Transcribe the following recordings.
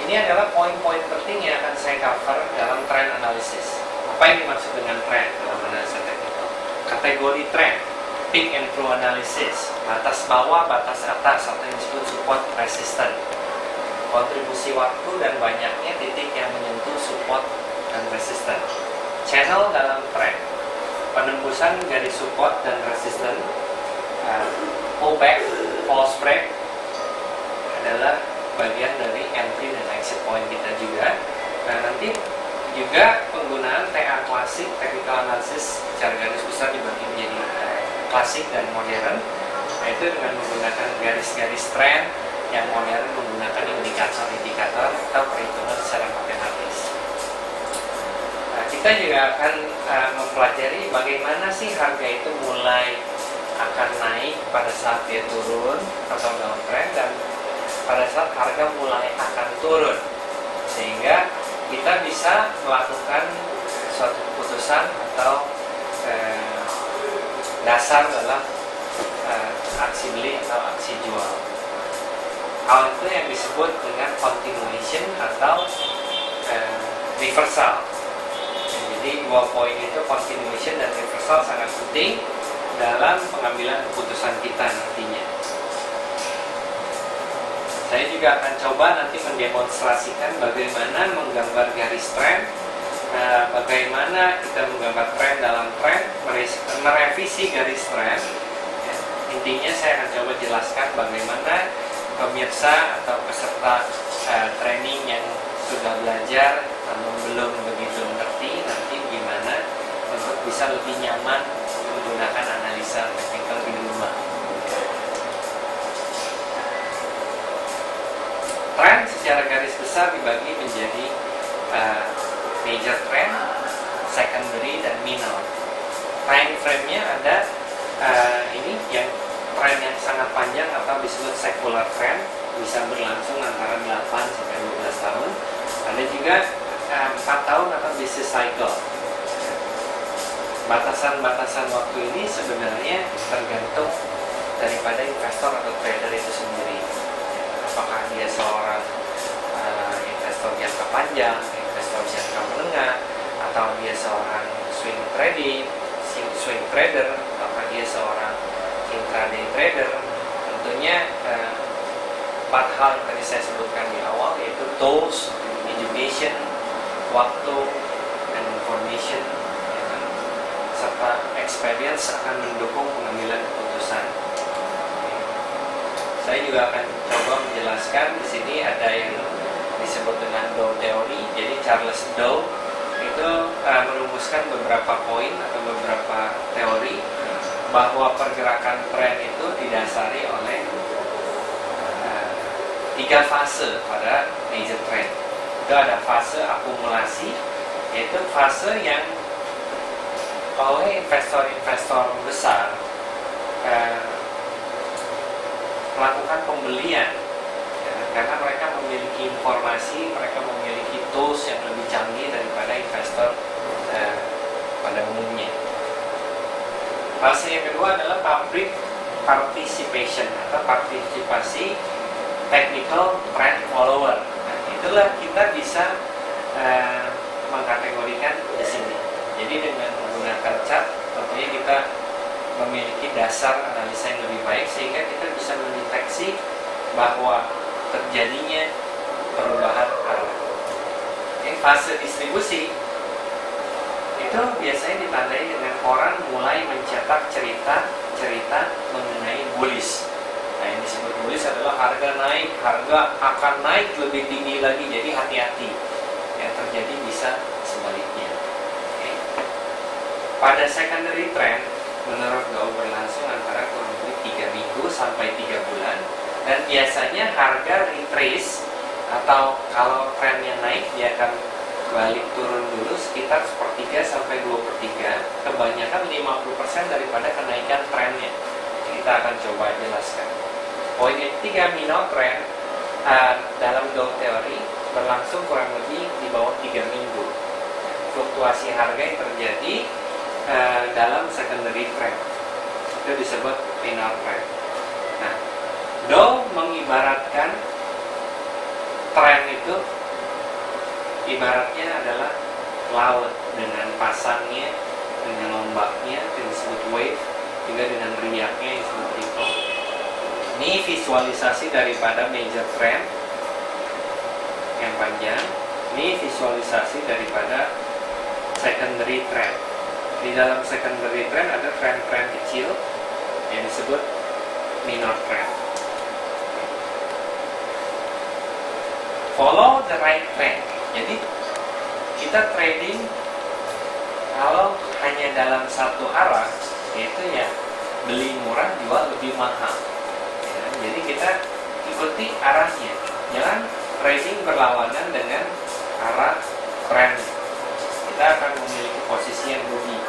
Ini adalah poin-poin penting yang akan saya cover dalam trend analysis. Apa yang dimaksud dengan trend dalam analisa teknikal? Kategori trend, peak and flow analysis, batas bawah, batas atas, atau yang disebut support resistance. Kontribusi waktu dan banyaknya titik yang menyentuh support dan resistance. Channel dalam trend, penembusan garis support dan resistance, pullback, false break adalah bagian dari entry dan exit point kita juga. Nah, nanti juga penggunaan TA klasik, technical analysis secara garis besar dibagi menjadi klasik dan modern, yaitu dengan menggunakan garis-garis trend, yang modern menggunakan indikator-indikator atau perhitungan secara matematis. Nah, kita juga akan mempelajari bagaimana sih harga itu mulai akan naik pada saat dia turun atau downtrend, dan pada saat harga mulai akan turun, sehingga kita bisa melakukan suatu keputusan atau dasar dalam aksi beli atau aksi jual. Hal itu yang disebut dengan continuation atau reversal. Jadi dua poin itu, continuation dan reversal, sangat penting dalam pengambilan keputusan kita nantinya. Saya juga akan coba nanti mendemonstrasikan bagaimana menggambar garis trend, bagaimana kita menggambar trend dalam trend, merevisi garis trend. Ya, intinya saya akan coba jelaskan bagaimana pemirsa atau peserta training yang sudah belajar namun belum begitu mengerti nanti gimana untuk bisa lebih nyaman menggunakan analisa teknikal di rumah. Trend secara garis besar dibagi menjadi major trend, secondary, dan minor. Time frame-nya ada ini yang trend yang sangat panjang atau disebut secular trend, bisa berlangsung antara 8 sampai 12 tahun. Ada juga 4 tahun atau business cycle. Batasan-batasan waktu ini sebenarnya tergantung daripada investor atau trader itu sendiri. Apakah dia seorang investor jangka panjang, investor jangka menengah, atau dia seorang swing trader, apakah dia seorang intraday trader. Tentunya 4 hal yang tadi saya sebutkan di awal, yaitu tools, education, waktu, dan information, serta experience akan mendukung pengambilan keputusan. Saya juga akan coba menjelaskan. Di sini ada yang disebut dengan Dow Theory. Jadi Charles Dow itu merumuskan beberapa poin atau beberapa teori bahwa pergerakan tren itu didasari oleh 3 fase pada major trend. Itu ada fase akumulasi, yaitu fase yang oleh investor-investor besar melakukan pembelian, ya, karena mereka memiliki informasi, mereka memiliki tools yang lebih canggih daripada investor pada umumnya. Fase yang kedua adalah public participation atau partisipasi technical trend follower. Nah, itulah kita bisa mengkategorikan di sini. Jadi dengan menggunakan chart, tentunya kita memiliki dasar analisa yang lebih baik sehingga kita bisa mendeteksi bahwa terjadinya perubahan arah. Fase distribusi itu biasanya ditandai dengan orang mulai mencetak cerita mengenai bullish. Nah, yang disebut bullish adalah harga naik, harga akan naik lebih tinggi lagi, jadi hati-hati. Yang terjadi bisa sebaliknya. Pada secondary trend, menurut Dow berlangsung antara kurang lebih 3 minggu sampai 3 bulan, dan biasanya harga retrace atau kalau trennya naik dia akan balik turun dulu sekitar 1/3 sampai 2/3, kebanyakan 50% daripada kenaikan trennya. Kita akan coba jelaskan. Poin yang ketiga, minor trend dalam Dow Theory berlangsung kurang lebih di bawah 3 minggu. Fluktuasi harga yang terjadi dalam secondary trend itu disebut minor trend. Nah, Dow mengibaratkan tren itu itu ibaratnya adalah laut dengan pasangnya, dengan ombaknya yang disebut wave, juga dengan riaknya yang disebut ripple. Ini visualisasi daripada major trend yang panjang. Ini visualisasi daripada secondary trend. Di dalam secondary trend ada trend-trend kecil yang disebut minor trend. Follow the right trend. Jadi kita trading kalau hanya dalam satu arah, yaitu ya beli murah jual lebih mahal. Ya, jadi kita ikuti arahnya. Jangan trading berlawanan dengan arah trend. Kita akan memiliki posisi yang rugi.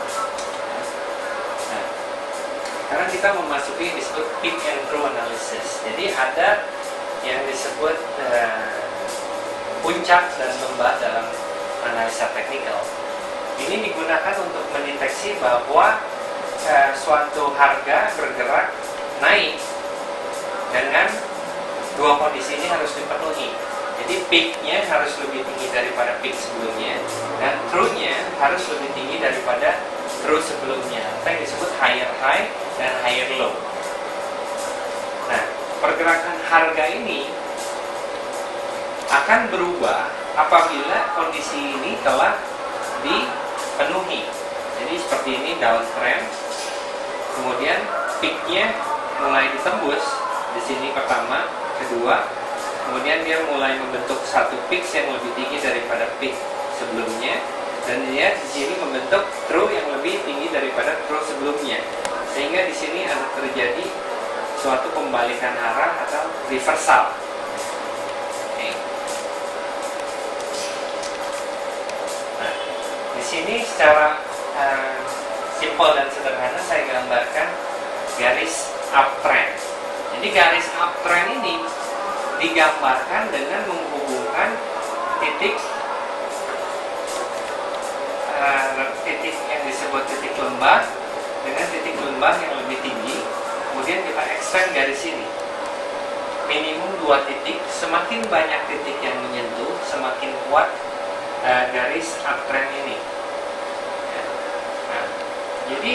Nah, karena kita memasuki yang disebut peak and through analysis. Jadi ada yang disebut puncak dan lembah dalam analisa teknikal. Ini digunakan untuk mendeteksi bahwa suatu harga bergerak naik dengan dua kondisi ini harus dipenuhi. Jadi peak-nya harus lebih tinggi daripada peak sebelumnya, dan through-nya harus lebih tinggi daripada through sebelumnya, atau yang disebut higher high dan higher low. Nah, pergerakan harga ini akan berubah apabila kondisi ini telah dipenuhi. Jadi seperti ini downtrend, kemudian peak-nya mulai ditembus di sini pertama, kedua, kemudian dia mulai membentuk satu peak yang lebih tinggi daripada peak sebelumnya, dan dia di sini membentuk through yang lebih tinggi daripada through sebelumnya, sehingga di sini ada terjadi suatu pembalikan arah atau reversal. Okay. Nah, di sini secara simpel dan sederhana saya gambarkan garis uptrend. Jadi garis uptrend ini digambarkan dengan menghubungkan titik yang disebut titik lembah dengan titik lembah yang lebih tinggi. Kemudian kita extend garis ini minimum 2 titik. Semakin banyak titik yang menyentuh, semakin kuat garis uptrend ini. Nah, jadi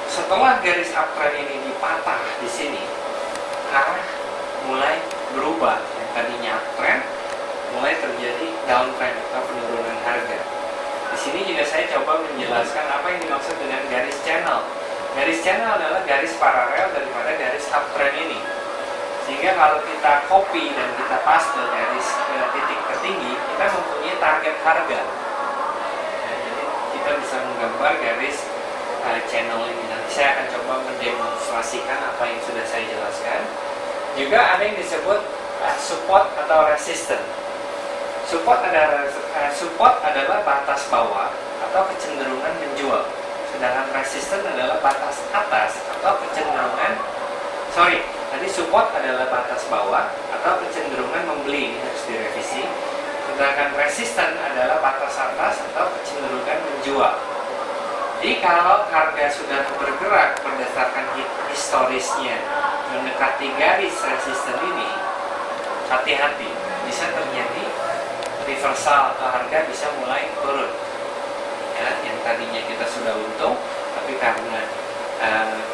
setelah garis uptrend ini dipatah di sini, arah mulai berubah. Yang tadinya uptrend mulai terjadi downtrend atau penurunan harga. Di sini juga saya coba menjelaskan apa yang dimaksud dengan garis channel. Garis channel adalah garis paralel daripada garis uptrend ini. Sehingga kalau kita copy dan kita paste garis ke titik tertinggi, kita mempunyai target harga. Nah, jadi kita bisa menggambar garis channel ini. Nanti saya akan coba mendemonstrasikan apa yang sudah saya jelaskan. Juga ada yang disebut support atau resistance. Support adalah batas bawah atau kecenderungan menjual, sedangkan resistance adalah batas atas atau kecenderungan tadi support adalah batas bawah atau kecenderungan membeli, ini harus direvisi, sedangkan resistance adalah batas atas atau kecenderungan menjual. Jadi kalau harga sudah bergerak berdasarkan historisnya mendekati garis resistance ini, hati-hati, bisa terjadi reversal atau harga bisa mulai turun. Ya, yang tadinya kita sudah untung, tapi karena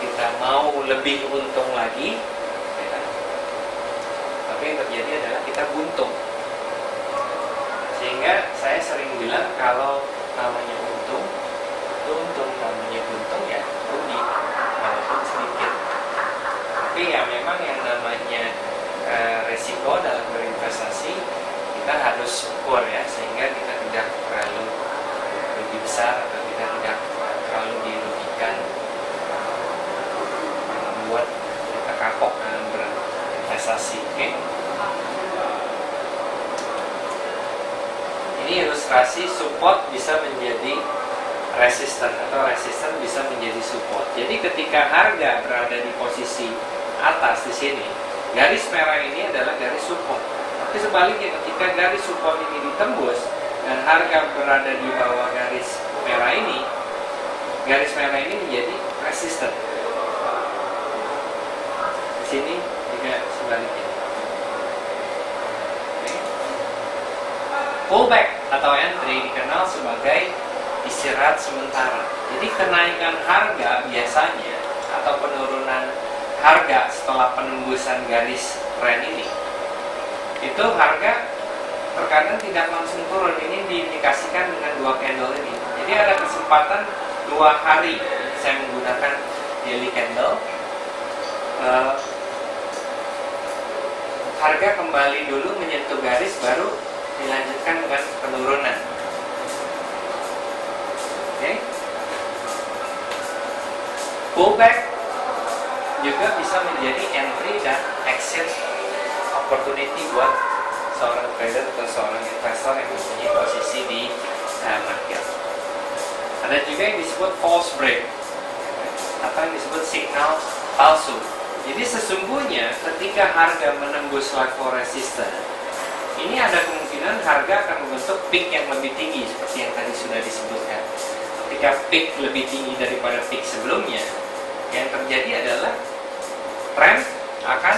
kita mau lebih untung lagi, ya, tapi yang terjadi adalah kita buntung. Sehingga saya sering bilang kalau namanya untung, itu untung, namanya buntung ya rugi, walaupun sedikit. Tapi ya memang yang namanya resiko dalam berinvestasi kita harus ukur ya, sehingga kita tidak terlalu rugi besar atau kita tidak terlalu dirugikan, membuat kita kapok dalam berinvestasi. Okay? Ini ilustrasi support bisa menjadi resisten atau resisten bisa menjadi support. Jadi ketika harga berada di posisi atas di sini, garis merah ini adalah garis support. Tapi sebaliknya ketika garis support ini ditembus dan harga berada di bawah garis merah ini menjadi resisten. Di sini juga sebaliknya. Oke. Pullback atau entry dikenal sebagai istirahat sementara. Jadi kenaikan harga biasanya atau penurunan harga setelah penembusan garis tren ini, itu harga terkadang tidak langsung turun. Ini diindikasikan dengan dua candle ini. Jadi ada kesempatan 2 hari saya menggunakan daily candle, harga kembali dulu menyentuh garis, baru dilanjutkan dengan penurunan. Oke. Pullback juga bisa menjadi entry dan exit opportunity buat seorang trader atau seorang investor yang mempunyai posisi di market. Ada juga yang disebut false break atau yang disebut signal palsu. Jadi sesungguhnya ketika harga menembus level resisten, ini ada kemungkinan harga akan membentuk peak yang lebih tinggi seperti yang tadi sudah disebutkan. Ketika peak lebih tinggi daripada peak sebelumnya, yang terjadi adalah tren akan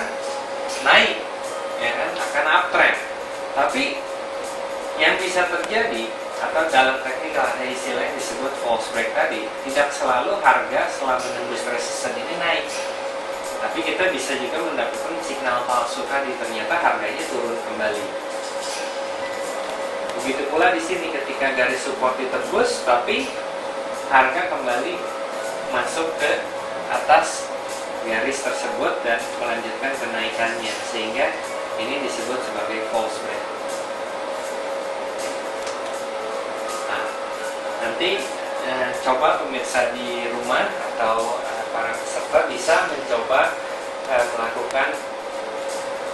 naik, ya kan, akan uptrend. Tapi yang bisa terjadi atau dalam teknikal ada istilah yang disebut false break tadi, tidak selalu harga setelah menembus resisten ini naik. Tapi kita bisa juga mendapatkan signal palsu tadi, ternyata harganya turun kembali. Begitu pula di sini ketika garis support ditembus, tapi harga kembali masuk ke atas garis tersebut dan melanjutkan kenaikannya, sehingga ini disebut sebagai false break. Nah, nanti coba pemirsa di rumah atau para peserta bisa mencoba melakukan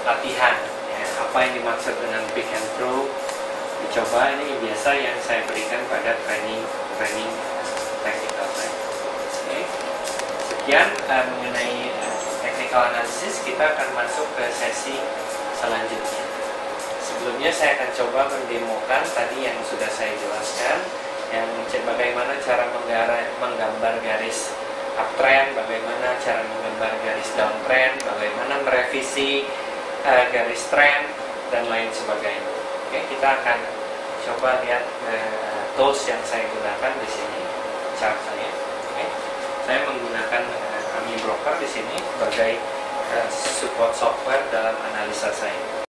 latihan, ya, apa yang dimaksud dengan pick and throw. Dicoba, ini biasa yang saya berikan pada training technical trade. Okay. Sekian mengenai technical analysis. Kita akan masuk ke sesi selanjutnya. Sebelumnya saya akan coba mendemokan tadi yang sudah saya jelaskan, yang bagaimana cara menggambar garis uptrend, bagaimana cara menggambar garis downtrend, bagaimana merevisi garis trend, dan lain sebagainya. Oke, kita akan coba lihat tools yang saya gunakan di sini, chart saya. Oke, saya menggunakan Ami Broker di sini sebagai support software dalam analisa saya.